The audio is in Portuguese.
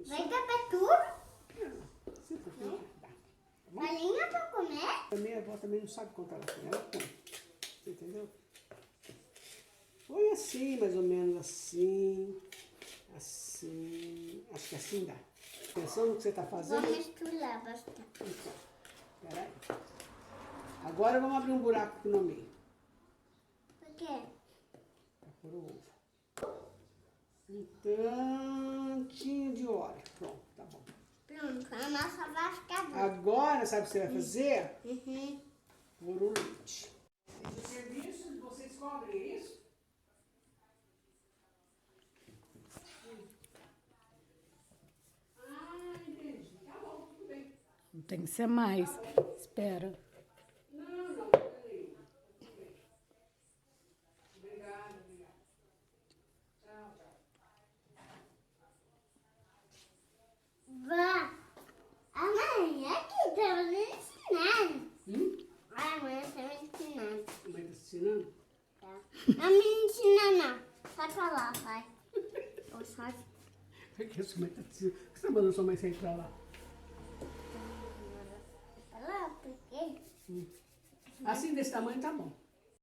Vai dar pra tudo? Não, se for dá. Tá bom? Galinha pra comer? Também a avó também não sabe contar ela tem. Ela põe. Você entendeu? Põe assim, mais ou menos assim. Assim. Acho que assim dá. Atenção no que você está Vou fazendo. misturar bastante. Então, peraí. Agora vamos abrir um buraco aqui no meio. Por quê? Para pôr o ovo. Um tantinho de óleo. Pronto, tá bom. Pronto, a nossa vasca. Agora, sabe o que você vai fazer? Uhum. Pôr o leite. Esse serviço, vocês cobrem, é isso? Ah, entendi. Tá bom, tudo bem. Não tem que ser mais. Espera. Não, peraí. Tudo bem. Obrigada, obrigada. Tchau, tchau. Vá. Amanhã que tá me ensinando. Amanhã tá me ensinando. Como é que tá ensinando? Tá. Não me ensina não. Sai pra lá, sai. Ou sai. Por que sua mãe tá ensinando? Por que você tá mandando sua mãe sair pra lá? Pra lá, por quê? Assim, desse tamanho, tá bom.